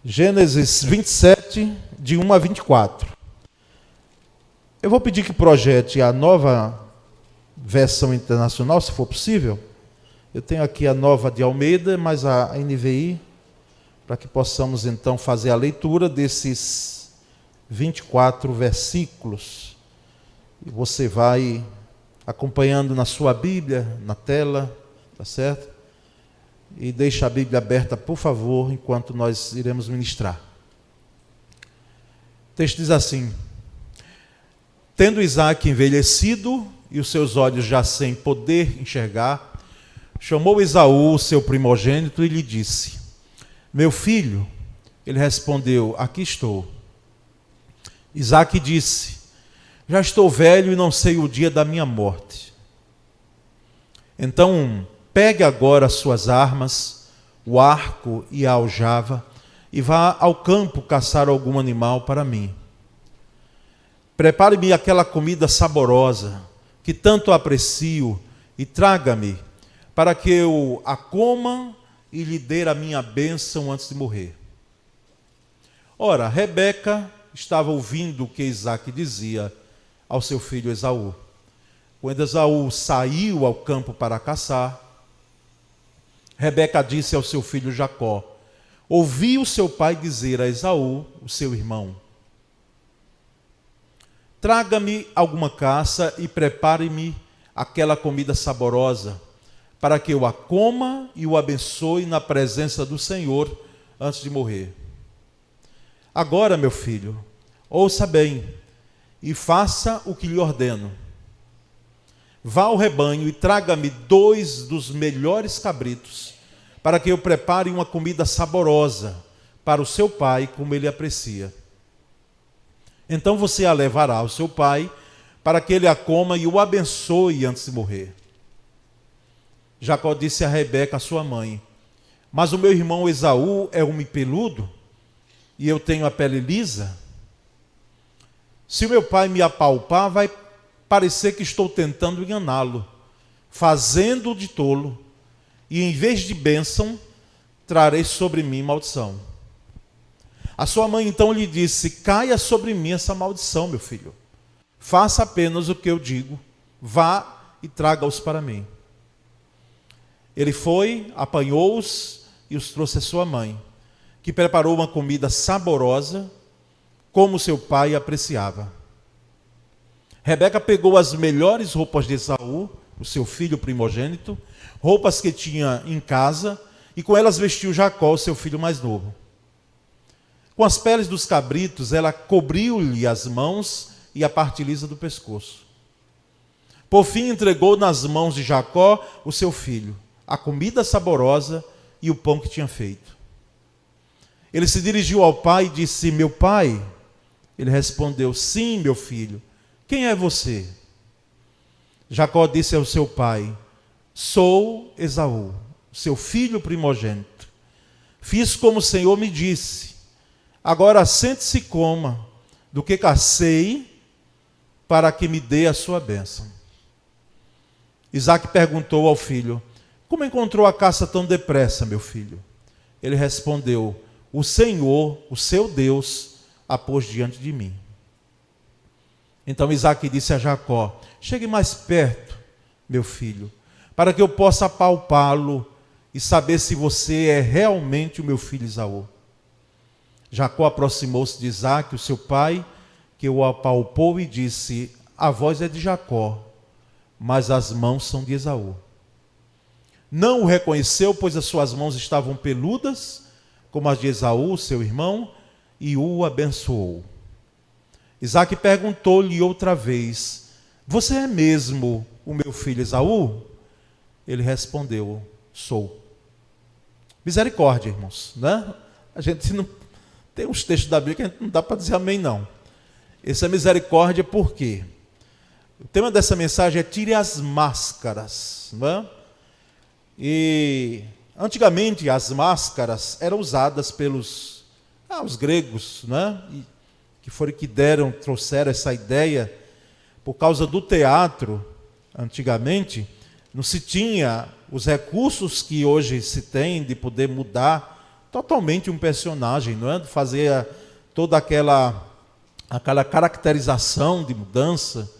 Gênesis 27, de 1 a 24. Eu vou pedir que projete a nova versão internacional, se for possível. Eu tenho aqui a nova de Almeida, mas a NVI, para que possamos então fazer a leitura desses 24 versículos. E você vai acompanhando na sua Bíblia, na tela, tá certo? E deixa a Bíblia aberta, por favor, enquanto nós iremos ministrar. O texto diz assim: tendo Isaque envelhecido e os seus olhos já sem poder enxergar, chamou Esaú, seu primogênito, e lhe disse: meu filho. Ele respondeu: aqui estou. Isaque disse: já estou velho e não sei o dia da minha morte. Então pegue agora as suas armas, o arco e a aljava, e vá ao campo caçar algum animal para mim. Prepare-me aquela comida saborosa, que tanto aprecio, e traga-me, para que eu a coma e lhe dê a minha bênção antes de morrer. Ora, Rebeca estava ouvindo o que Isaque dizia ao seu filho Esaú. Quando Esaú saiu ao campo para caçar, Rebeca disse ao seu filho Jacó: ouvi o seu pai dizer a Esaú, o seu irmão: traga-me alguma caça e prepare-me aquela comida saborosa, para que eu a coma e o abençoe na presença do Senhor antes de morrer. Agora, meu filho, ouça bem e faça o que lhe ordeno. Vá ao rebanho e traga-me 2 dos melhores cabritos, para que eu prepare uma comida saborosa para o seu pai, como ele aprecia. Então você a levará ao seu pai, para que ele a coma e o abençoe antes de morrer. Jacó disse a Rebeca, sua mãe: mas o meu irmão Esaú é homem peludo, e eu tenho a pele lisa. Se o meu pai me apalpar, vai parecer que estou tentando enganá-lo, fazendo-o de tolo, e em vez de bênção, trarei sobre mim maldição. A sua mãe então lhe disse: caia sobre mim essa maldição, meu filho. Faça apenas o que eu digo, vá e traga-os para mim. Ele foi, apanhou-os e os trouxe à sua mãe, que preparou uma comida saborosa, como seu pai apreciava. Rebeca pegou as melhores roupas de Esaú, o seu filho primogênito, roupas que tinha em casa, e com elas vestiu Jacó, o seu filho mais novo. Com as peles dos cabritos, ela cobriu-lhe as mãos e a parte lisa do pescoço. Por fim, entregou nas mãos de Jacó, o seu filho, a comida saborosa e o pão que tinha feito. Ele se dirigiu ao pai e disse: meu pai? Ele respondeu: sim, meu filho. Quem é você? Jacó disse ao seu pai: sou Esaú, seu filho primogênito. Fiz como o Senhor me disse. Agora sente-se e coma do que cacei, para que me dê a sua bênção. Isaque perguntou ao filho: como encontrou a caça tão depressa, meu filho? Ele respondeu: o Senhor, o seu Deus, a pôs diante de mim. Então Isaque disse a Jacó: chegue mais perto, meu filho, para que eu possa apalpá-lo e saber se você é realmente o meu filho Esaú. Jacó aproximou-se de Isaque, o seu pai, que o apalpou e disse: a voz é de Jacó, mas as mãos são de Esaú. Não o reconheceu, pois as suas mãos estavam peludas, como as de Esaú, seu irmão, e o abençoou. Isaque perguntou-lhe outra vez: você é mesmo o meu filho Esaú? Ele respondeu: sou. Misericórdia, irmãos, né? A gente não tem uns textos da Bíblia que a gente não dá para dizer amém, não. Essa é misericórdia por quê? O tema dessa mensagem é tire as máscaras, não é? E antigamente as máscaras eram usadas pelos os gregos, né? Que foram que trouxeram essa ideia. Por causa do teatro, antigamente, não se tinha os recursos que hoje se tem de poder mudar totalmente um personagem, não é? Fazer toda aquela caracterização de mudança,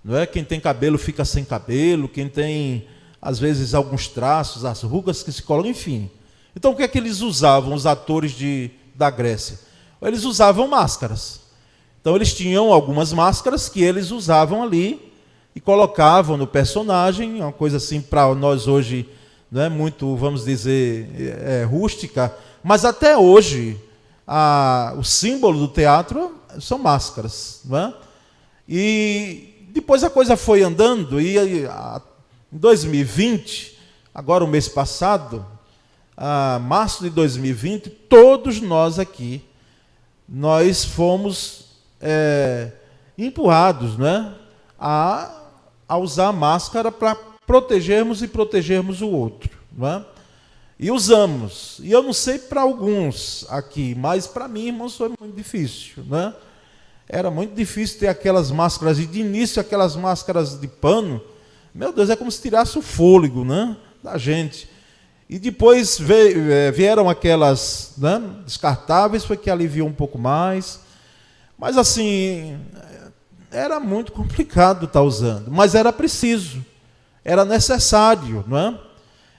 não é? Quem tem cabelo fica sem cabelo, quem tem, às vezes, alguns traços, as rugas que se colocam, enfim. Então, o que é que eles usavam, os atores da Grécia? Eles usavam máscaras. Então, eles tinham algumas máscaras que eles usavam ali e colocavam no personagem, uma coisa assim para nós hoje, não é muito, vamos dizer, rústica, mas até hoje o símbolo do teatro são máscaras, não é? E depois a coisa foi andando e em 2020, agora o mês passado, março de 2020, todos nós aqui, nós fomos empurrados, né, a usar a máscara para protegermos o outro, não é? E usamos. E eu não sei para alguns aqui, mas para mim, irmãos, foi muito difícil, né? Era muito difícil ter aquelas máscaras, e de início aquelas máscaras de pano, meu Deus, é como se tirasse o fôlego, né, da gente. E depois vieram aquelas, né, descartáveis, foi que aliviou um pouco mais. Mas assim, era muito complicado estar usando, mas era preciso, era necessário, não é?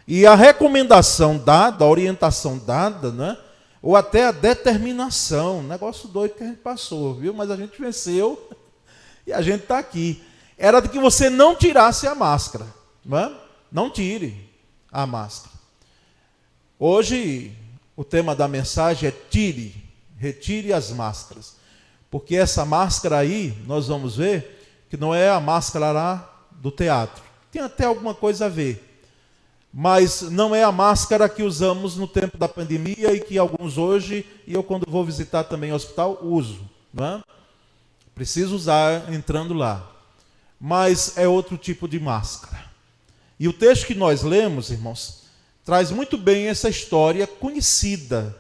E a recomendação dada, a orientação dada, né, ou até a determinação, um negócio doido que a gente passou, viu? Mas a gente venceu e a gente está aqui. Era de que você não tirasse a máscara, não é? Não tire a máscara. Hoje, o tema da mensagem é retire as máscaras. Porque essa máscara aí, nós vamos ver, que não é a máscara lá do teatro. Tem até alguma coisa a ver. Mas não é a máscara que usamos no tempo da pandemia e que alguns hoje, e eu quando vou visitar também o hospital, uso. Não é? Preciso usar entrando lá. Mas é outro tipo de máscara. E o texto que nós lemos, irmãos, traz muito bem essa história conhecida.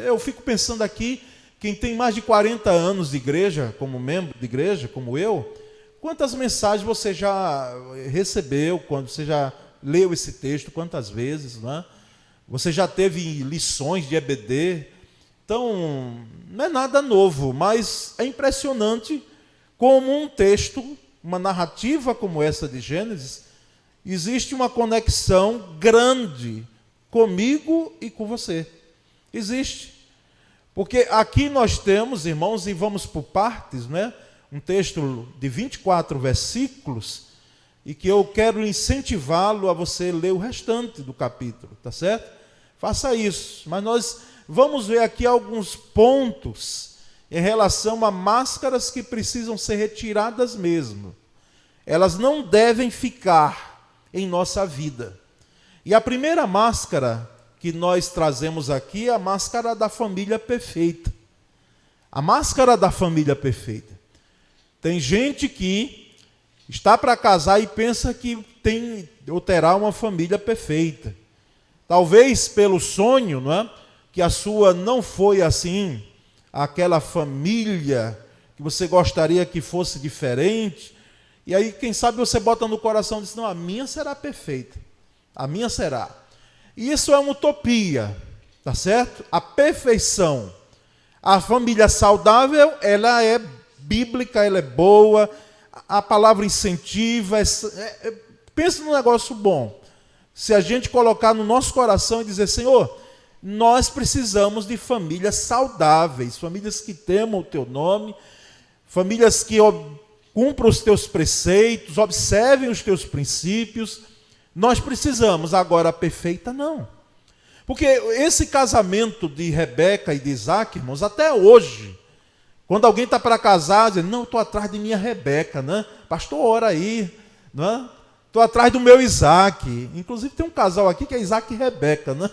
Eu fico pensando aqui, quem tem mais de 40 anos de igreja, como membro de igreja, como eu, quantas mensagens você já recebeu, quando você já leu esse texto, quantas vezes, né? Você já teve lições de EBD. Então, não é nada novo, mas é impressionante como um texto, uma narrativa como essa de Gênesis, existe uma conexão grande comigo e com você. Existe. Porque aqui nós temos, irmãos, e vamos por partes, né? Um texto de 24 versículos, e que eu quero incentivá-lo a você ler o restante do capítulo, tá certo? Faça isso. Mas nós vamos ver aqui alguns pontos em relação a máscaras que precisam ser retiradas mesmo. Elas não devem ficar em nossa vida. E a primeira máscara que nós trazemos aqui é a máscara da família perfeita. A máscara da família perfeita. Tem gente que está para casar e pensa que tem ou terá uma família perfeita. Talvez pelo sonho, não é? Que a sua não foi assim, aquela família que você gostaria que fosse diferente. E aí, quem sabe você bota no coração e diz, não, a minha será perfeita. A minha será. E isso é uma utopia, tá certo? A perfeição. A família saudável, ela é bíblica, ela é boa, a palavra incentiva, pensa num negócio bom. Se a gente colocar no nosso coração e dizer, Senhor, nós precisamos de famílias saudáveis, famílias que temam o teu nome, famílias que cumpram os teus preceitos, observem os teus princípios. Nós precisamos, agora a perfeita não. Porque esse casamento de Rebeca e de Isaac, irmãos, até hoje, quando alguém está para casar, diz, não, estou atrás de minha Rebeca, né? Pastor, ora aí, né? Estou atrás do meu Isaac. Inclusive tem um casal aqui que é Isaac e Rebeca, né?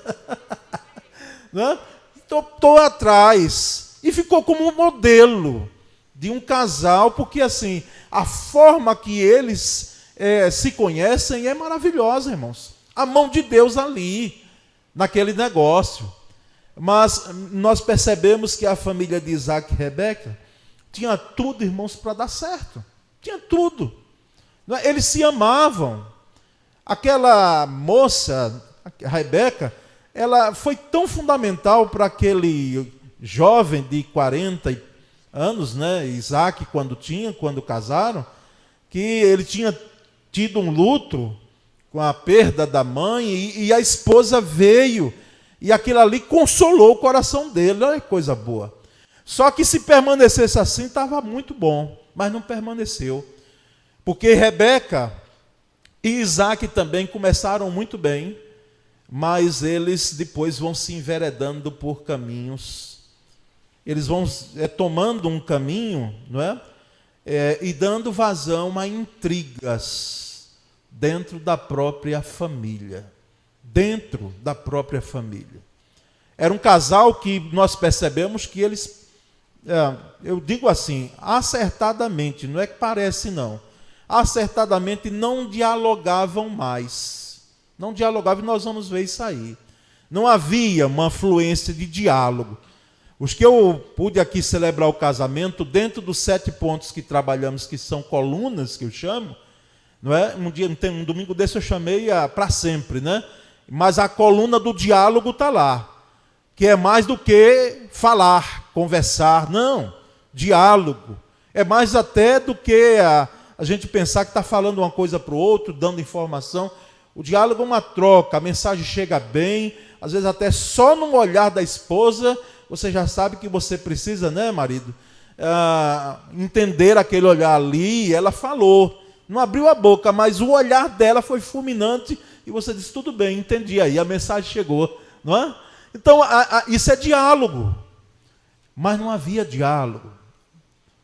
Né? Estou atrás. E ficou como um modelo de um casal, porque assim, a forma que eles se conhecem é maravilhosa, irmãos. A mão de Deus ali, naquele negócio. Mas nós percebemos que a família de Isaac e Rebeca tinha tudo, irmãos, para dar certo. Tinha tudo. Eles se amavam. Aquela moça, a Rebeca, ela foi tão fundamental para aquele jovem de 40 anos, né, Isaac, quando casaram, que ele tinha tido um luto com a perda da mãe, e a esposa veio, e aquilo ali consolou o coração dele. Olha que coisa boa. Só que se permanecesse assim, estava muito bom, mas não permaneceu. Porque Rebeca e Isaac também começaram muito bem, mas eles depois vão se enveredando por caminhos. Eles vão tomando um caminho, não é? E dando vazão a intrigas dentro da própria família. Dentro da própria família. Era um casal que nós percebemos que eles, eu digo assim, acertadamente, não é que parece não, acertadamente não dialogavam mais. Não dialogavam, e nós vamos ver isso aí. Não havia uma fluência de diálogo. Os que eu pude aqui celebrar o casamento, dentro dos 7 pontos que trabalhamos, que são colunas, que eu chamo, não é? Um domingo desse eu chamei para sempre, né? Mas a coluna do diálogo está lá, que é mais do que falar, conversar. Não, diálogo. É mais até do que a gente pensar que está falando uma coisa para o outro, dando informação. O diálogo é uma troca, a mensagem chega bem, às vezes até só no olhar da esposa, você já sabe que você precisa, né, marido, entender aquele olhar ali. Ela falou, não abriu a boca, mas o olhar dela foi fulminante, e você disse, tudo bem, entendi, aí a mensagem chegou, não é? Então, isso é diálogo, mas não havia diálogo,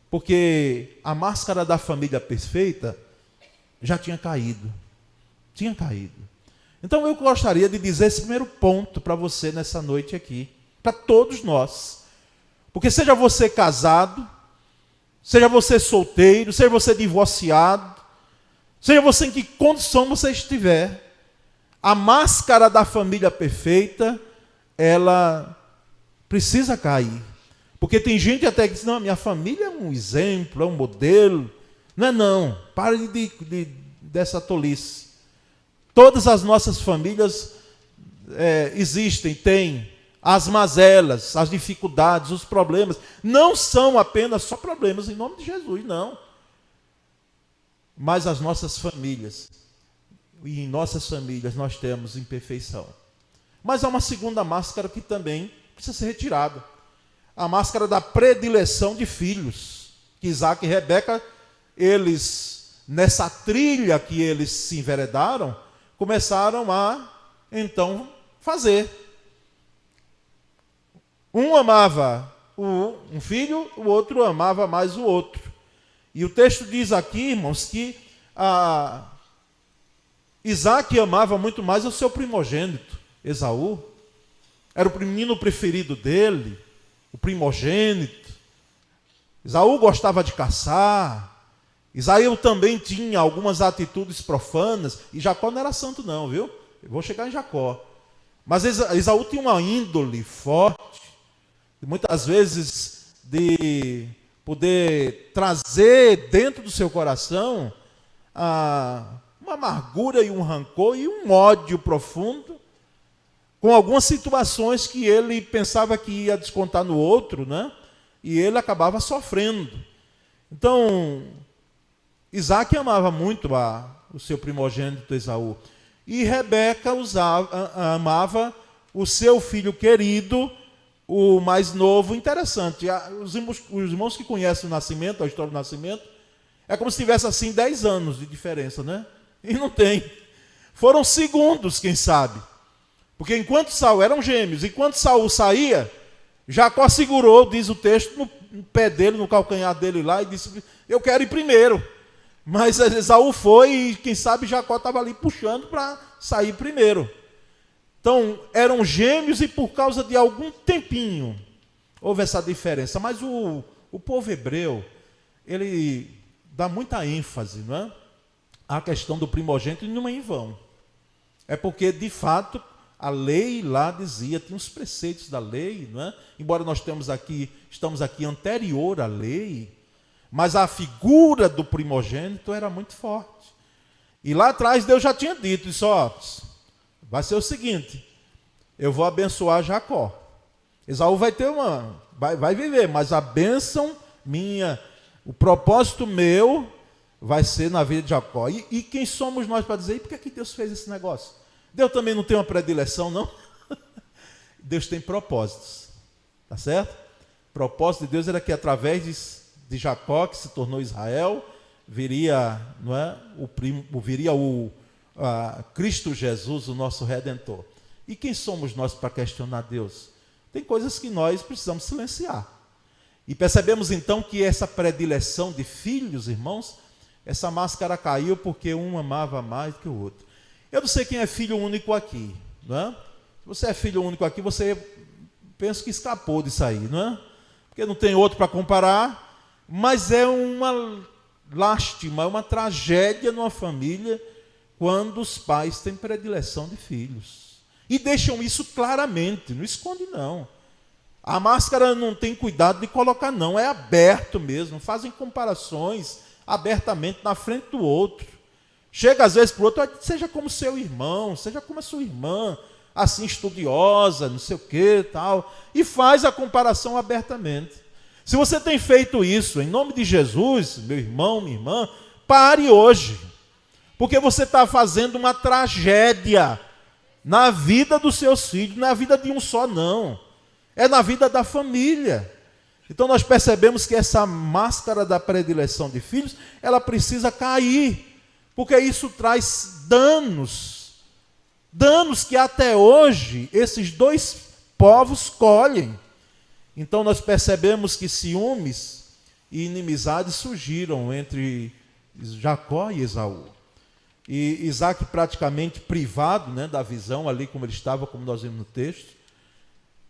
porque a máscara da família perfeita já tinha caído. Então eu gostaria de dizer esse primeiro ponto para você nessa noite aqui, para todos nós, porque seja você casado, seja você solteiro, seja você divorciado, seja você em que condição você estiver, a máscara da família perfeita, ela precisa cair. Porque tem gente até que diz, não, minha família é um exemplo, é um modelo. Não. Pare dessa tolice. Todas as nossas famílias existem, têm as mazelas, as dificuldades, os problemas. Não são apenas só problemas, em nome de Jesus, não. Mas as nossas famílias, e em nossas famílias nós temos imperfeição. Mas há uma segunda máscara que também precisa ser retirada. A máscara da predileção de filhos. Que Isaac e Rebeca, eles, nessa trilha que eles se enveredaram, começaram a, então, fazer. Um amava um filho, o outro amava mais o outro. E o texto diz aqui, irmãos, que Isaac amava muito mais o seu primogênito, Esaú. Era o menino preferido dele, o primogênito. Esaú gostava de caçar. Isaú também tinha algumas atitudes profanas. E Jacó não era santo não, viu? Eu vou chegar em Jacó. Mas Esaú tinha uma índole forte. Muitas vezes de poder trazer dentro do seu coração uma amargura e um rancor e um ódio profundo com algumas situações que ele pensava que ia descontar no outro, né? E ele acabava sofrendo. Então, Isaac amava muito o seu primogênito Esaú. E Rebeca amava o seu filho querido, o mais novo. Interessante, os irmãos que conhecem o nascimento, a história do nascimento, é como se tivesse assim 10 anos de diferença, né? E não tem. Foram segundos, quem sabe. Porque enquanto Saul, eram gêmeos, enquanto Saul saía, Jacó segurou, diz o texto, no pé dele, no calcanhar dele lá, e disse, eu quero ir primeiro. Mas Esaú foi e, quem sabe, Jacó estava ali puxando para sair primeiro. Então, eram gêmeos e por causa de algum tempinho houve essa diferença. Mas o povo hebreu, ele dá muita ênfase, não é? À questão do primogênito, e não é em vão. É porque, de fato, a lei lá dizia, tinha os preceitos da lei, não é? Embora nós estamos aqui anterior à lei, mas a figura do primogênito era muito forte. E lá atrás Deus já tinha dito, isso, vai ser o seguinte, eu vou abençoar Jacó. Esaú vai ter vai viver, mas a bênção minha, o propósito meu vai ser na vida de Jacó. E quem somos nós para dizer, e por que Deus fez esse negócio? Deus também não tem uma predileção, não? Deus tem propósitos, tá certo? O propósito de Deus era que através de Jacó, que se tornou Israel, viria, não é, viria Cristo Jesus, o nosso Redentor. E quem somos nós para questionar Deus? Tem coisas que nós precisamos silenciar. E percebemos então que essa predileção de filhos, irmãos, essa máscara caiu porque um amava mais do que o outro. Eu não sei quem é filho único aqui, não é? Se você é filho único aqui, você pensa que escapou disso aí, não é? Porque não tem outro para comparar, mas é uma lástima, é uma tragédia numa família quando os pais têm predileção de filhos. E deixam isso claramente, não esconde não. A máscara não tem cuidado de colocar não, é aberto mesmo, fazem comparações abertamente na frente do outro. Chega às vezes para o outro, seja como seu irmão, seja como a sua irmã, assim estudiosa, não sei o que, tal, e faz a comparação abertamente. Se você tem feito isso, em nome de Jesus, meu irmão, minha irmã, pare hoje, porque você está fazendo uma tragédia na vida dos seus filhos, não é a vida de um só não, é na vida da família. Então nós percebemos que essa máscara da predileção de filhos, ela precisa cair, porque isso traz danos que até hoje esses dois povos colhem. Então nós percebemos que ciúmes e inimizades surgiram entre Jacó e Esaú. E Isaac praticamente privado, né, da visão ali como ele estava, como nós vimos no texto,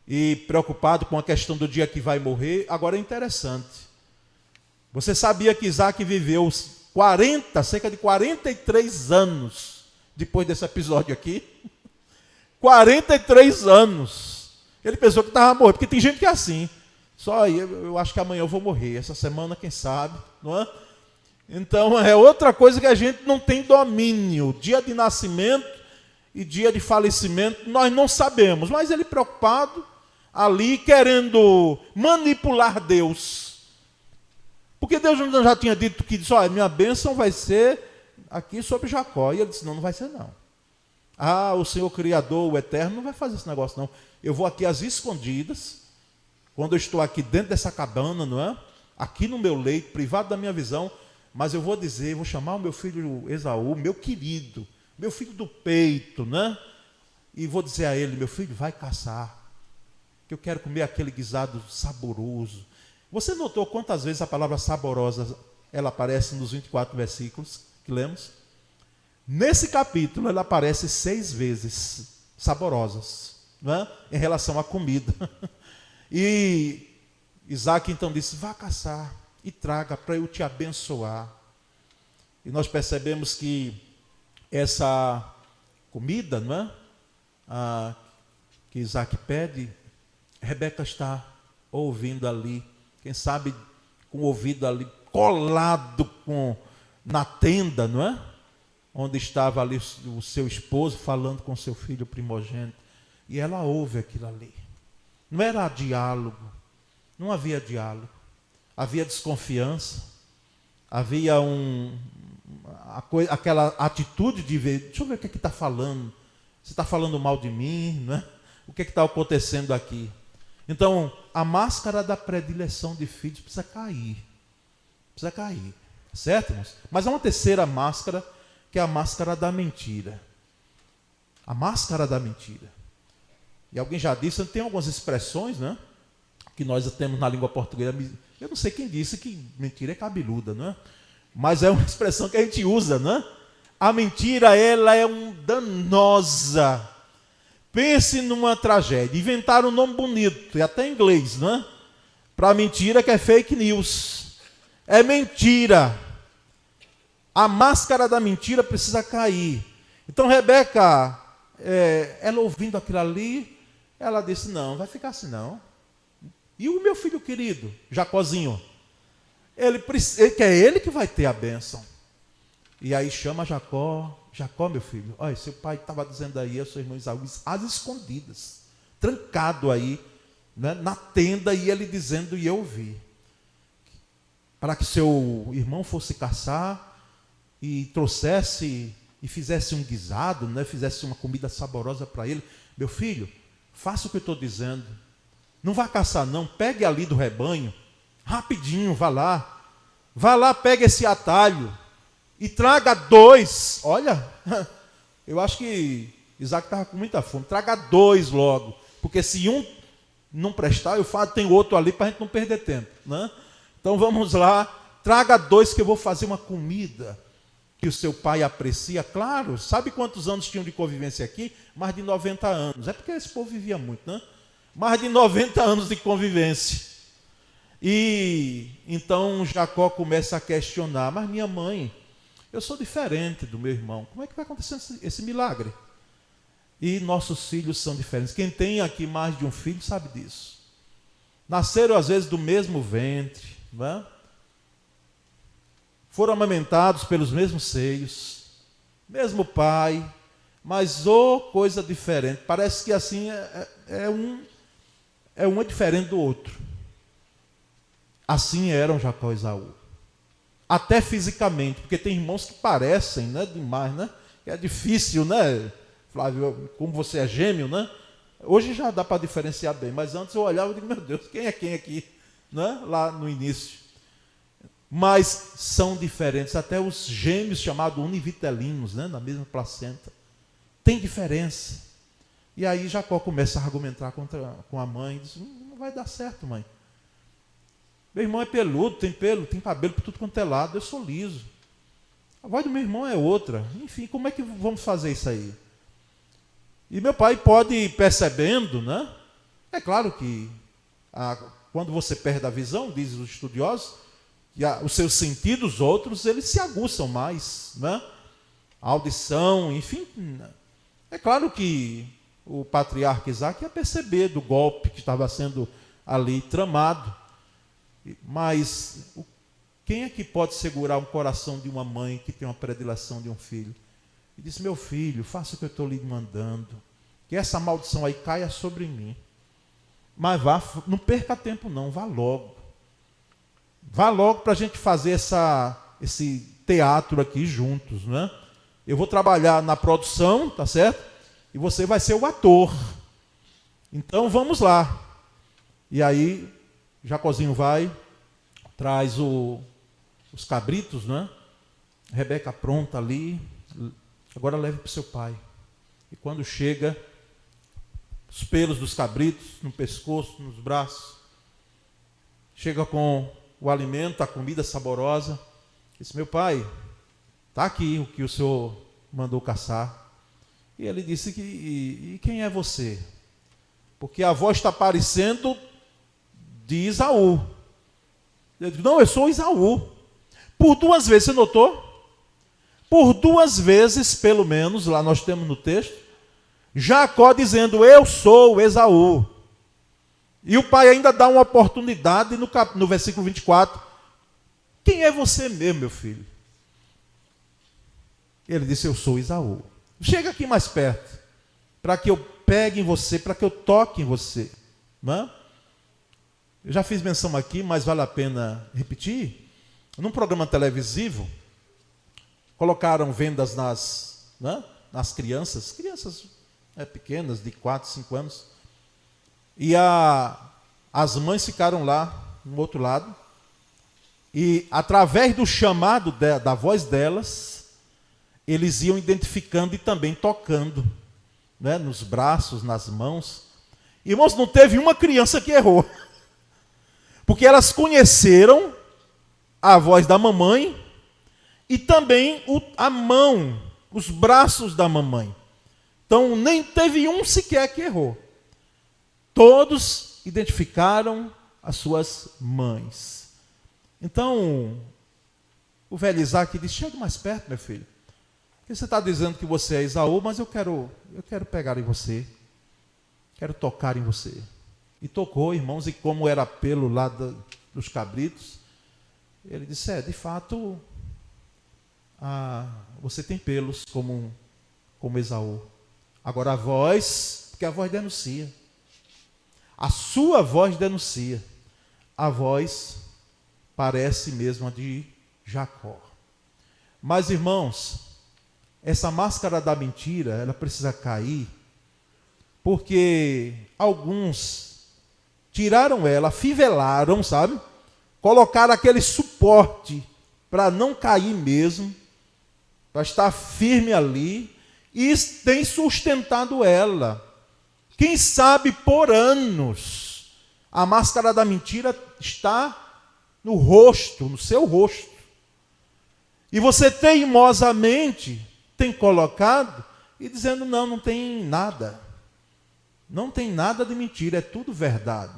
e preocupado com a questão do dia que vai morrer. Agora é interessante, você sabia que Isaac viveu cerca de 43 anos depois desse episódio aqui? 43 anos. Ele pensou que estava morrendo, porque tem gente que é assim, só eu acho que amanhã eu vou morrer, essa semana quem sabe, não é? Então é outra coisa que a gente não tem domínio. Dia de nascimento e dia de falecimento nós não sabemos, mas ele preocupado ali, querendo manipular Deus, porque Deus já tinha dito que minha bênção vai ser aqui sobre Jacó, e ele disse, não vai ser não. O Senhor Criador, o Eterno, não vai fazer esse negócio não. Eu vou aqui às escondidas, quando eu estou aqui dentro dessa cabana, não é? Aqui no meu leito, privado da minha visão, mas eu vou chamar o meu filho Esaú, meu querido, meu filho do peito, né? E vou dizer a ele, meu filho, vai caçar, que eu quero comer aquele guisado saboroso. Você notou quantas vezes a palavra saborosa, ela aparece nos 24 versículos que lemos? Nesse capítulo, ela aparece 6 vezes, saborosas, não é? Em relação à comida. E Isaac então disse, vá caçar e traga para eu te abençoar. E nós percebemos que essa comida, não é? Que Isaac pede, Rebeca está ouvindo ali, quem sabe com o ouvido ali colado na tenda, não é? Onde estava ali o seu esposo falando com seu filho primogênito. E ela ouve aquilo ali. Não era diálogo, não havia diálogo. Havia desconfiança, havia aquela atitude de ver, deixa eu ver o que é que está falando. Você está falando mal de mim, não é? O que é que está acontecendo aqui? Então, a máscara da predileção de filhos precisa cair. Precisa cair, certo, irmãos? Mas há uma terceira máscara, que é a máscara da mentira. A máscara da mentira. E alguém já disse, tem algumas expressões, né, que nós temos na língua portuguesa. Eu não sei quem disse que mentira é cabeluda, não é? Mas é uma expressão que a gente usa, não é? A mentira, ela é danosa. Pense numa tragédia. Inventaram um nome bonito, e até em inglês, não é? Para mentira, que é fake news. É mentira. A máscara da mentira precisa cair. Então, Rebeca, ela ouvindo aquilo ali, ela disse, não, vai ficar assim não. E o meu filho querido, Jacózinho, que é ele que vai ter a bênção. E aí chama Jacó, meu filho, olha, seu pai estava dizendo aí, seu irmão Esaú, às escondidas. trancado aí, né, na tenda, e ele dizendo, e eu ouvi, para que seu irmão fosse caçar e trouxesse e fizesse um guisado, né, fizesse uma comida saborosa para ele. Meu filho, faça o que eu estou dizendo. Não vá caçar não, pegue ali do rebanho, rapidinho, vá lá, pegue esse atalho e traga 2. Olha, eu acho que Isaac estava com muita fome. Traga 2 logo, porque se um não prestar, eu falo, tem outro ali para a gente não perder tempo, né? Então vamos lá, traga 2 que eu vou fazer uma comida que o seu pai aprecia. Claro, sabe quantos anos tinham de convivência aqui? Mais de 90 anos. É porque esse povo vivia muito, né? Mais de 90 anos de convivência. E então Jacó começa a questionar, mas minha mãe, eu sou diferente do meu irmão. Como é que vai acontecer esse milagre? E nossos filhos são diferentes. Quem tem aqui mais de um filho sabe disso. Nasceram às vezes do mesmo ventre, não é? Foram amamentados pelos mesmos seios, mesmo pai, mas coisa diferente. Parece que assim um é diferente do outro. Assim eram Jacó e Esaú. Até fisicamente, porque tem irmãos que parecem, né, demais, né? É difícil, né, Flávio, como você é gêmeo, né? Hoje já dá para diferenciar bem, mas antes eu olhava e digo, meu Deus, quem é quem aqui? Né? Lá no início. Mas são diferentes, até os gêmeos chamados univitelinos, né? Na mesma placenta. Tem diferença. E aí Jacó começa a argumentar com a mãe, diz, não vai dar certo, mãe. Meu irmão é peludo, tem pelo, tem cabelo por tudo quanto é lado, eu sou liso. A voz do meu irmão é outra. Enfim, como é que vamos fazer isso aí? E meu pai pode ir percebendo, né? É claro que quando você perde a visão, dizem os estudiosos, que os seus sentidos outros, eles se aguçam mais, né? A audição, enfim. É claro que o patriarca Isaac ia perceber do golpe que estava sendo ali tramado. Mas quem é que pode segurar um coração de uma mãe que tem uma predileção de um filho? E disse, meu filho, faça o que eu estou lhe mandando, que essa maldição aí caia sobre mim. Mas vá, não perca tempo não, vá logo. Vá logo para a gente fazer esse teatro aqui juntos, né? Eu vou trabalhar na produção, tá certo? E você vai ser o ator. Então vamos lá. E aí, Jacozinho vai, traz os cabritos, né? Rebeca pronta ali. Agora leve para o seu pai. E quando chega, os pelos dos cabritos no pescoço, nos braços. Chega com o alimento, a comida saborosa. Diz, meu pai, está aqui o que o senhor mandou caçar. E ele disse que, e quem é você? Porque a voz está parecendo de Esaú. Ele disse, não, eu sou Esaú. Por 2 vezes, você notou? Por 2 vezes, pelo menos, lá nós temos no texto, Jacó dizendo, eu sou Esaú. E o pai ainda dá uma oportunidade no versículo 24. Quem é você mesmo, meu filho? Ele disse, eu sou Esaú. Chega aqui mais perto, para que eu pegue em você, para que eu toque em você. Não é? Eu já fiz menção aqui, mas vale a pena repetir. Num programa televisivo, colocaram vendas nas crianças pequenas, de 4, 5 anos. E as mães ficaram lá, no outro lado. E através do chamado da voz delas, eles iam identificando e também tocando, né, nos braços, nas mãos. Irmãos, não teve uma criança que errou. Porque elas conheceram a voz da mamãe e também a mão, os braços da mamãe. Então, nem teve um sequer que errou. Todos identificaram as suas mães. Então, o velho Isaac disse, chega mais perto, meu filho. Porque você está dizendo que você é Esaú, mas eu quero pegar em você. Quero tocar em você. E tocou, irmãos, e como era pelo lá dos cabritos, ele disse, de fato, você tem pelos como Esaú. Agora a voz, porque a voz denuncia. A sua voz denuncia. A voz parece mesmo a de Jacó. Mas, irmãos, essa máscara da mentira, ela precisa cair, porque alguns tiraram ela, afivelaram, sabe? Colocaram aquele suporte para não cair mesmo, para estar firme ali, e tem sustentado ela. Quem sabe por anos a máscara da mentira está no rosto, no seu rosto. E você teimosamente tem colocado e dizendo, não tem nada. Não tem nada de mentira, é tudo verdade.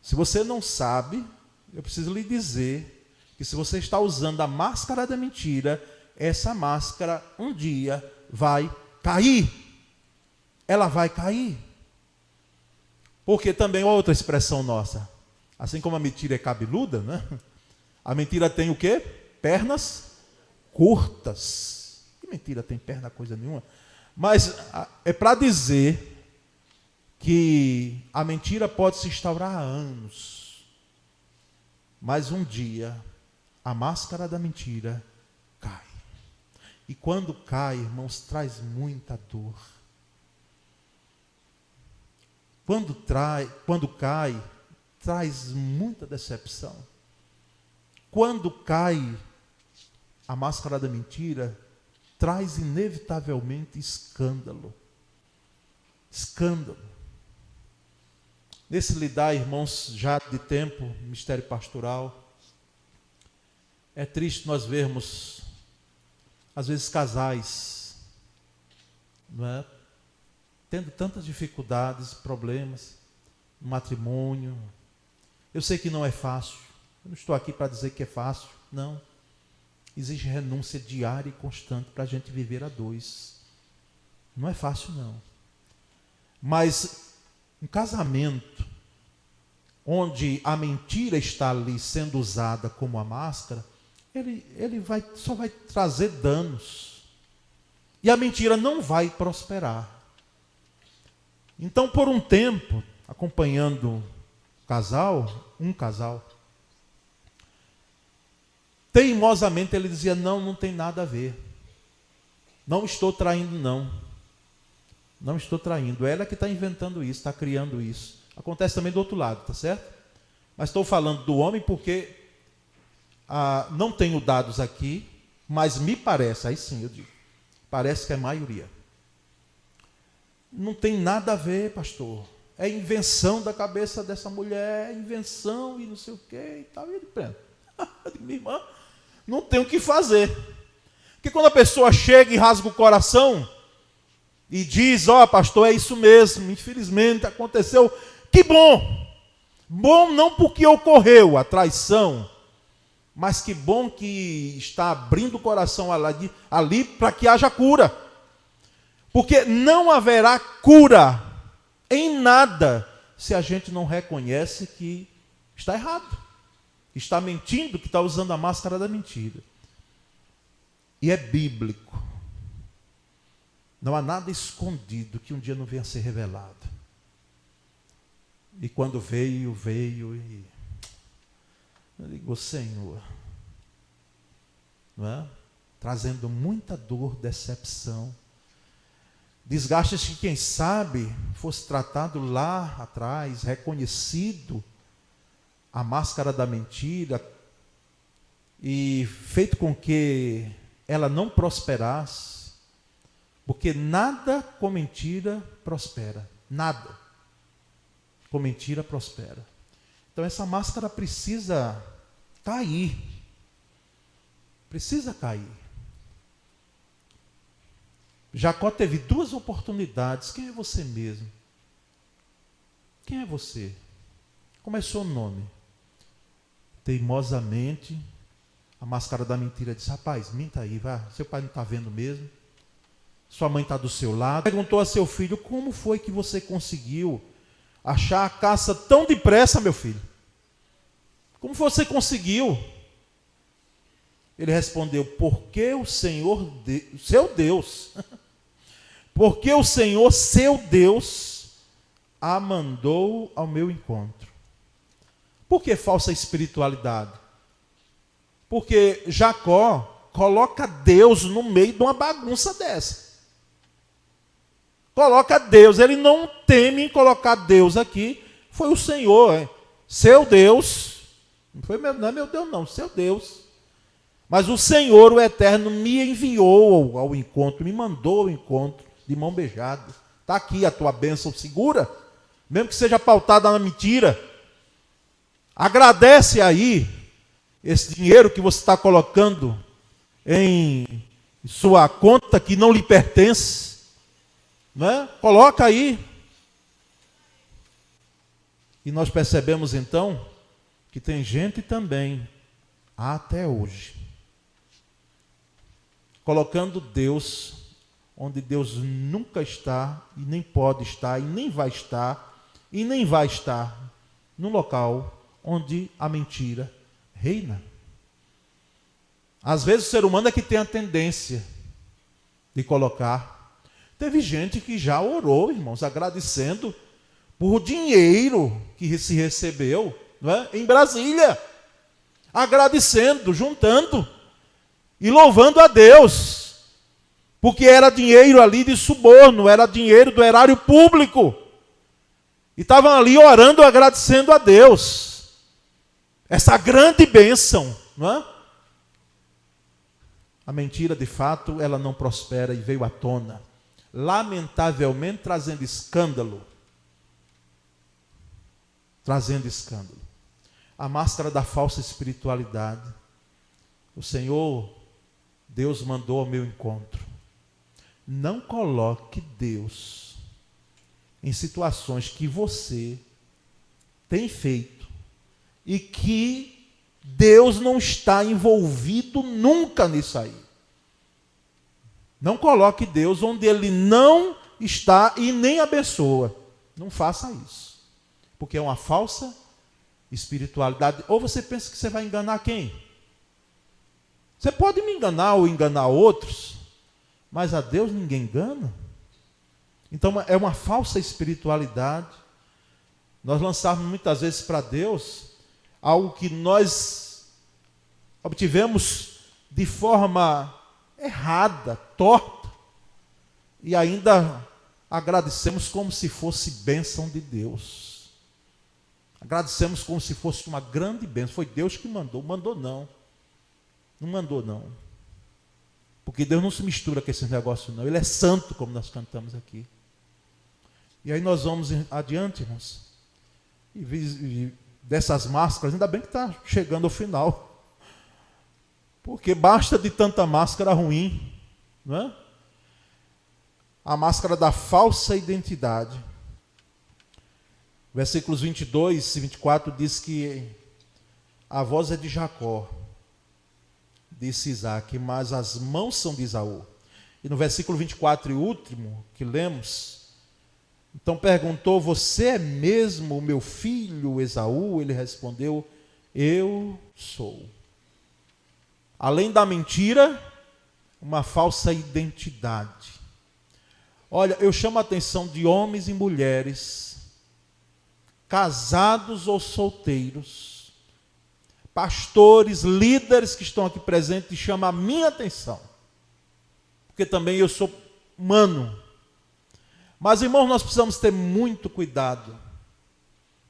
Se você não sabe, eu preciso lhe dizer que se você está usando a máscara da mentira, essa máscara um dia vai cair. Ela vai cair. Porque também outra expressão nossa, assim como a mentira é cabeluda, né? A mentira tem o quê? Pernas curtas. Que mentira tem perna coisa nenhuma? Mas é para dizer que a mentira pode se instaurar há anos. Mas um dia a máscara da mentira cai. E quando cai, irmãos, traz muita dor. Quando cai, traz muita decepção. Quando cai a máscara da mentira, traz inevitavelmente escândalo. Escândalo. Nesse lidar, irmãos, já de tempo, ministério pastoral, é triste nós vermos, às vezes, casais, não é? Tendo tantas dificuldades, problemas, no matrimônio. Eu sei que não é fácil. Eu não estou aqui para dizer que é fácil. Não. Exige renúncia diária e constante para a gente viver a dois. Não é fácil, não. Mas um casamento onde a mentira está ali sendo usada como a máscara, ele só vai trazer danos. E a mentira não vai prosperar. Então, por um tempo, acompanhando um casal, teimosamente ele dizia, não tem nada a ver. Não estou traindo, não. Não estou traindo. Ela que está inventando isso, está criando isso. Acontece também do outro lado, tá certo? Mas estou falando do homem porque não tenho dados aqui, mas me parece, aí sim eu digo, parece que é a maioria. Não tem nada a ver, pastor. É invenção da cabeça dessa mulher, é invenção e não sei o quê e tal. E ele prende. Minha irmã, não tem o que fazer. Porque quando a pessoa chega e rasga o coração e diz, pastor, é isso mesmo, infelizmente aconteceu. Que bom! Bom não porque ocorreu a traição, mas que bom que está abrindo o coração ali para que haja cura. Porque não haverá cura em nada se a gente não reconhece que está errado, que está mentindo, que está usando a máscara da mentira. E é bíblico. Não há nada escondido que um dia não venha a ser revelado. E quando veio e eu digo, Senhor, não é? Trazendo muita dor, decepção, desgastes que, quem sabe, fosse tratado lá atrás, reconhecido a máscara da mentira e feito com que ela não prosperasse, porque nada com mentira prospera, nada com mentira prospera. Então essa máscara precisa cair, precisa cair. Jacó teve 2 oportunidades. Quem é você mesmo? Quem é você? Como é seu nome? Teimosamente, a máscara da mentira disse, rapaz, minta aí, vai. Seu pai não está vendo mesmo. Sua mãe está do seu lado. Perguntou a seu filho, como foi que você conseguiu achar a caça tão depressa, meu filho? Como você conseguiu? Ele respondeu, porque o Senhor, seu Deus, porque o Senhor, seu Deus, a mandou ao meu encontro. Por que falsa espiritualidade? Porque Jacó coloca Deus no meio de uma bagunça dessa. Coloca Deus, ele não teme em colocar Deus aqui. Foi o Senhor, seu Deus. Não é meu Deus não, seu Deus. Mas o Senhor, o Eterno, me enviou ao encontro, me mandou ao encontro de mão beijada. Está aqui a tua bênção segura, mesmo que seja pautada na mentira. Agradece aí esse dinheiro que você está colocando em sua conta que não lhe pertence. Né? Coloca aí. E nós percebemos então que tem gente também, até hoje, colocando Deus onde Deus nunca está, e nem pode estar, e nem vai estar, no local onde a mentira reina. Às vezes o ser humano é que tem a tendência de colocar. Teve gente que já orou, irmãos, agradecendo por dinheiro que se recebeu, não é? Em Brasília. Agradecendo, juntando e louvando a Deus. Porque era dinheiro ali de suborno, era dinheiro do erário público. E estavam ali orando, agradecendo a Deus. Essa grande bênção, não é? A mentira, de fato, ela não prospera e veio à tona. Lamentavelmente, trazendo escândalo. Trazendo escândalo. A máscara da falsa espiritualidade. O Senhor, Deus mandou ao meu encontro. Não coloque Deus em situações que você tem feito e que Deus não está envolvido nunca nisso aí. Não coloque Deus onde Ele não está e nem abençoa. Não faça isso. Porque é uma falsa espiritualidade. Ou você pensa que você vai enganar quem? Você pode me enganar ou enganar outros, mas a Deus ninguém engana. Então é uma falsa espiritualidade. Nós lançarmos muitas vezes para Deus algo que nós obtivemos de forma errada, torta, e ainda agradecemos como se fosse bênção de Deus. Agradecemos como se fosse uma grande bênção. Foi Deus que mandou. Mandou não. Não mandou não. Porque Deus não se mistura com esses negócios não. Ele é santo, como nós cantamos aqui. E aí nós vamos adiante, irmãos. E dessas máscaras, ainda bem que está chegando ao final. Porque basta de tanta máscara ruim, não é? A máscara da falsa identidade. Versículos 22 e 24 diz que a voz é de Jacó, disse Isaac, mas as mãos são de Esaú. E no versículo 24 e último que lemos, então perguntou, você é mesmo o meu filho Esaú? Ele respondeu, eu sou. Além da mentira, uma falsa identidade. Olha, eu chamo a atenção de homens e mulheres, casados ou solteiros, pastores, líderes que estão aqui presentes, e chama a minha atenção. Porque também eu sou humano. Mas, irmãos, nós precisamos ter muito cuidado.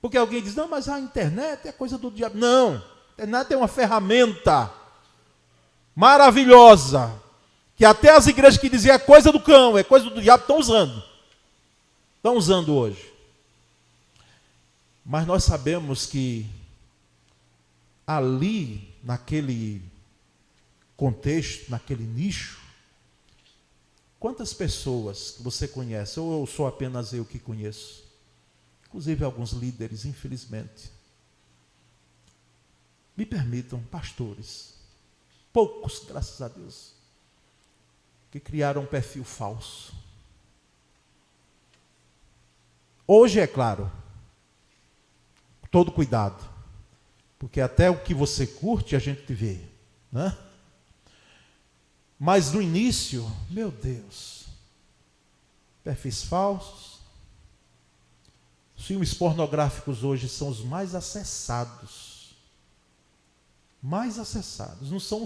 Porque alguém diz, não, mas a internet é coisa do diabo. Não, a internet é uma ferramenta maravilhosa, que até as igrejas que diziam é coisa do cão, é coisa do diabo, estão usando. Estão usando hoje. Mas nós sabemos que ali, naquele contexto, naquele nicho, quantas pessoas que você conhece, ou eu sou apenas eu que conheço, inclusive alguns líderes, infelizmente, me permitam, pastores, poucos, graças a Deus, que criaram um perfil falso. Hoje, é claro, todo cuidado, porque até o que você curte a gente vê, né? Mas no início, meu Deus, perfis falsos, Os filmes pornográficos hoje são os mais acessados. Mais acessados. Não são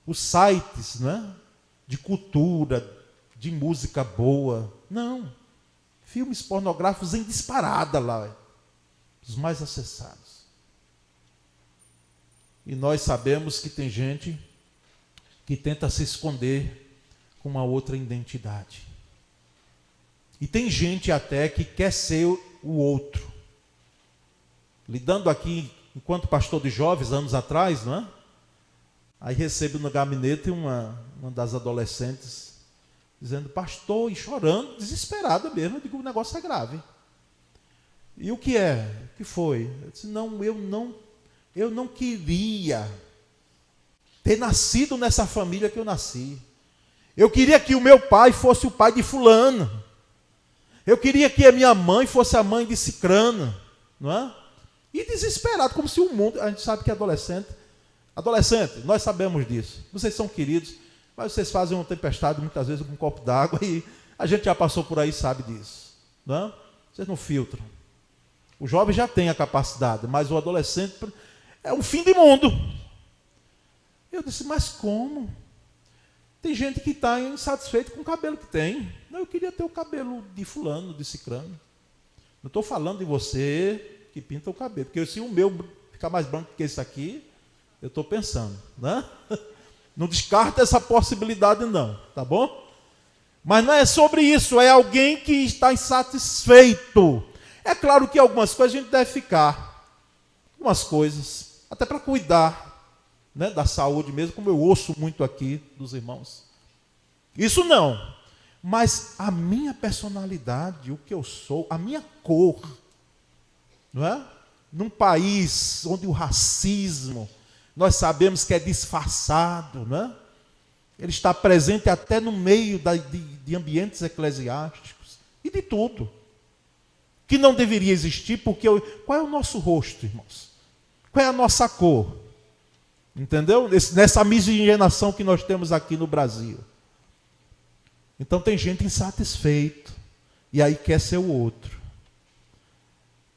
os sites, né, de cultura, de música boa. Não. Filmes pornográficos em disparada lá. Os mais acessados. E nós sabemos que tem gente que tenta se esconder com uma outra identidade. E tem gente até que quer ser o outro. Lidando aqui, enquanto pastor de jovens, anos atrás, não é? Aí recebo no gabinete uma das adolescentes, dizendo, pastor, e chorando, desesperada mesmo. Eu digo, o negócio é grave. E o que é? O que foi? Eu disse, não, eu não queria ter nascido nessa família que eu nasci. Eu queria que o meu pai fosse o pai de fulano. Eu queria que a minha mãe fosse a mãe de cicrano, não é? E desesperado, como se o mundo... A gente sabe que adolescente, nós sabemos disso. Vocês são queridos, mas vocês fazem uma tempestade muitas vezes com um copo d'água e a gente já passou por aí e sabe disso, não é? Vocês não filtram. O jovem já tem a capacidade, mas o adolescente é um fim de mundo. Eu disse, mas como? Tem gente que está insatisfeito com o cabelo que tem. Não, eu queria ter o cabelo de fulano, de cicrano. Não estou falando de você que pinta o cabelo, porque se o meu ficar mais branco que esse aqui, eu estou pensando, né? Não descarta essa possibilidade não, tá bom? Mas não é sobre isso, é alguém que está insatisfeito. É claro que algumas coisas a gente deve ficar, algumas coisas, até para cuidar, né, da saúde mesmo, como eu ouço muito aqui dos irmãos. Isso não, mas a minha personalidade, o que eu sou, a minha cor, não é? Num país onde o racismo, nós sabemos que é disfarçado, não é? Ele está presente até no meio de ambientes eclesiásticos e de tudo, que não deveria existir, porque qual é o nosso rosto, irmãos? Qual é a nossa cor? Entendeu? Nessa miscigenação que nós temos aqui no Brasil. Então tem gente insatisfeito, e aí quer ser o outro.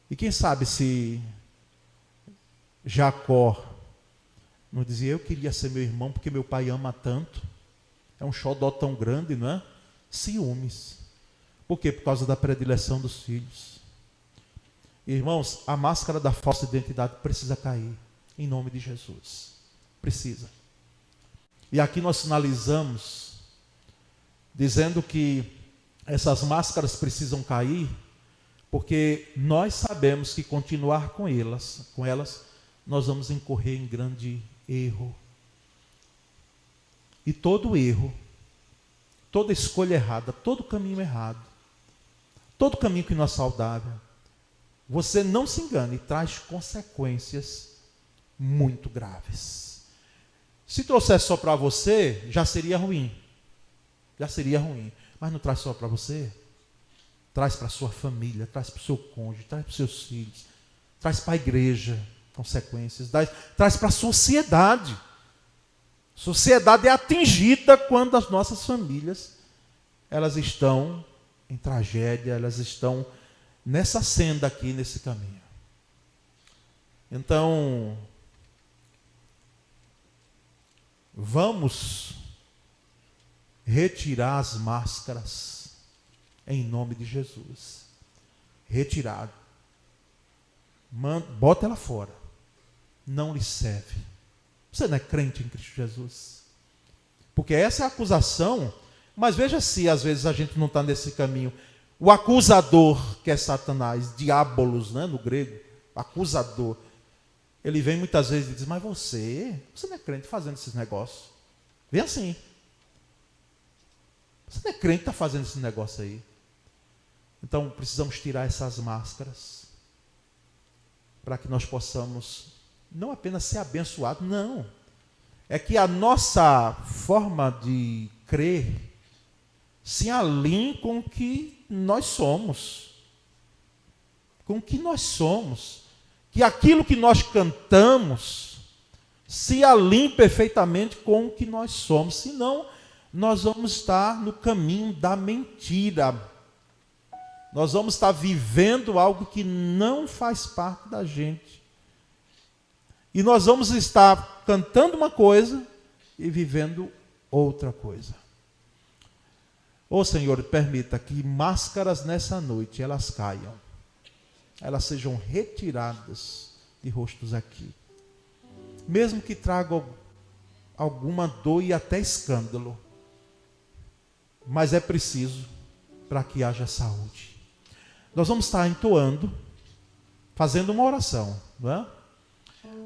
E quem sabe se Jacó não dizia, eu queria ser meu irmão porque meu pai ama tanto. É um xodó tão grande, não é? Ciúmes. Por quê? Por causa da predileção dos filhos. Irmãos, a máscara da falsa identidade precisa cair, em nome de Jesus. Precisa. E aqui nós finalizamos dizendo que essas máscaras precisam cair, porque nós sabemos que continuar com elas, nós vamos incorrer em grande erro. E todo erro, toda escolha errada, todo caminho errado, todo caminho que não é saudável, você não se engane, traz consequências muito graves. Se trouxesse só para você, já seria ruim. Já seria ruim. Mas não traz só para você. Traz para a sua família, traz para o seu cônjuge, traz para os seus filhos, traz para a igreja consequências, traz para a sociedade. Sociedade é atingida quando as nossas famílias, elas estão em tragédia, elas estão nessa senda aqui, nesse caminho. Então, vamos retirar as máscaras em nome de Jesus. Retirar. Bota ela fora. Não lhe serve. Você não é crente em Cristo Jesus. Porque essa é a acusação. Mas veja se às vezes a gente não está nesse caminho. O acusador, que é Satanás, diabolos, né, no grego, acusador, ele vem muitas vezes e diz, mas você não é crente fazendo esses negócios. Vem assim. Você não é crente que está fazendo esse negócio aí. Então, precisamos tirar essas máscaras para que nós possamos não apenas ser abençoados, não. É que a nossa forma de crer se alinhe com o que nós somos. Com o que nós somos. Que aquilo que nós cantamos se alinhe perfeitamente com o que nós somos. Senão, nós vamos estar no caminho da mentira. nós vamos estar vivendo algo que não faz parte da gente. E nós vamos estar cantando uma coisa e vivendo outra coisa. Ô Senhor, permita que máscaras nessa noite elas caiam. Elas sejam retiradas de rostos aqui. Mesmo que tragam alguma dor e até escândalo. Mas é preciso para que haja saúde. Nós vamos estar entoando, fazendo uma oração, não é?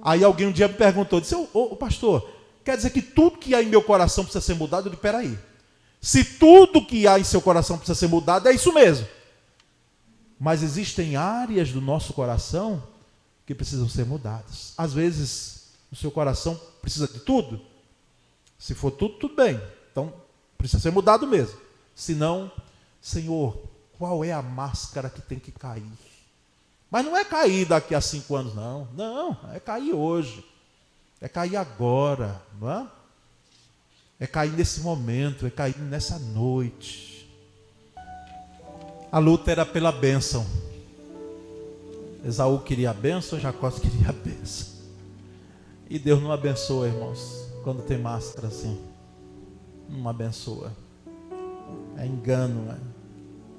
Aí alguém um dia me perguntou, disse, ô pastor, quer dizer que tudo que há em meu coração precisa ser mudado? Eu disse, peraí, se tudo que há em seu coração precisa ser mudado, é isso mesmo. Mas existem áreas do nosso coração que precisam ser mudadas. Às vezes, o seu coração precisa de tudo. Se for tudo, tudo bem. Então, precisa ser mudado mesmo. Se não, Senhor, qual é a máscara que tem que cair? Mas não é cair daqui a 5 anos, não. Não, é cair hoje. É cair agora, não é? É cair nesse momento, é cair nessa noite. A luta era pela bênção. Esaú queria a bênção, Jacó queria a bênção. E Deus não abençoa, irmãos, quando tem máscara assim. Não abençoa. É engano, né?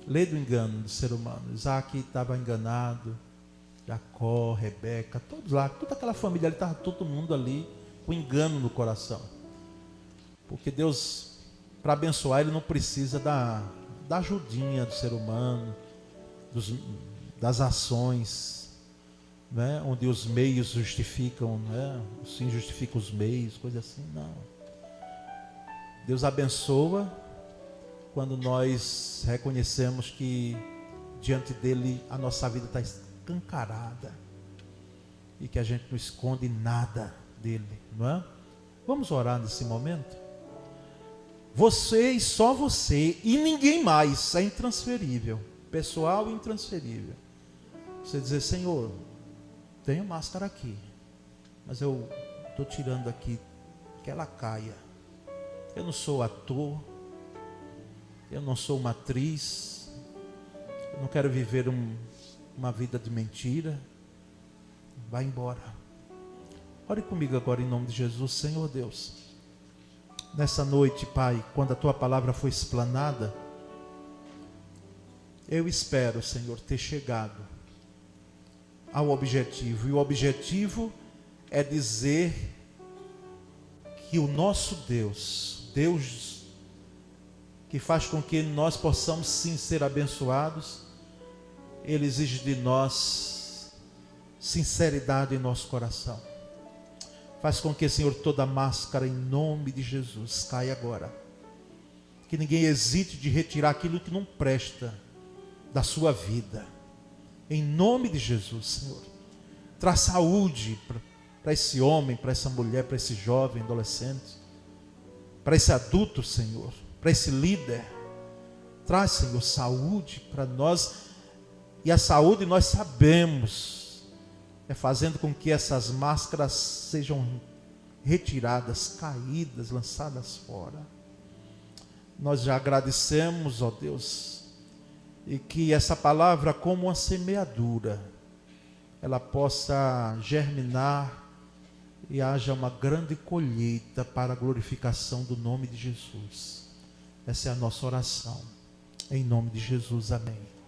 Lei do engano do ser humano. Isaac estava enganado, Jacó, Rebeca, todos lá, toda aquela família ali, estava todo mundo ali com engano no coração. Porque Deus, para abençoar, Ele não precisa da ajudinha do ser humano, das ações, né? Onde os meios justificam, né? Os fins justificam os meios, coisa assim, não. Deus abençoa quando nós reconhecemos que diante dele a nossa vida está escancarada e que a gente não esconde nada dele, não é? Vamos orar nesse momento? Você e só você e ninguém mais, é intransferível, pessoal e intransferível. Você dizer, Senhor, tenho máscara aqui, mas eu estou tirando aqui, que ela caia. Eu não sou ator, eu não sou uma atriz, eu não quero viver uma vida de mentira. Vai embora. Ore comigo agora em nome de Jesus. Senhor Deus, nessa noite, Pai, quando a Tua palavra foi explanada, eu espero, Senhor, ter chegado ao objetivo. E o objetivo é dizer que o nosso Deus, Deus que faz com que nós possamos sim ser abençoados, Ele exige de nós sinceridade em nosso coração. Faz com que, Senhor, toda máscara em nome de Jesus caia agora. Que ninguém hesite de retirar aquilo que não presta da sua vida. Em nome de Jesus, Senhor. Traz saúde para esse homem, para essa mulher, para esse jovem, adolescente, para esse adulto, Senhor, para esse líder. Traz, Senhor, saúde para nós. E a saúde nós sabemos é fazendo com que essas máscaras sejam retiradas, caídas, lançadas fora. Nós já agradecemos, ó Deus, e que essa palavra, como uma semeadura, ela possa germinar e haja uma grande colheita para a glorificação do nome de Jesus. Essa é a nossa oração. Em nome de Jesus, amém.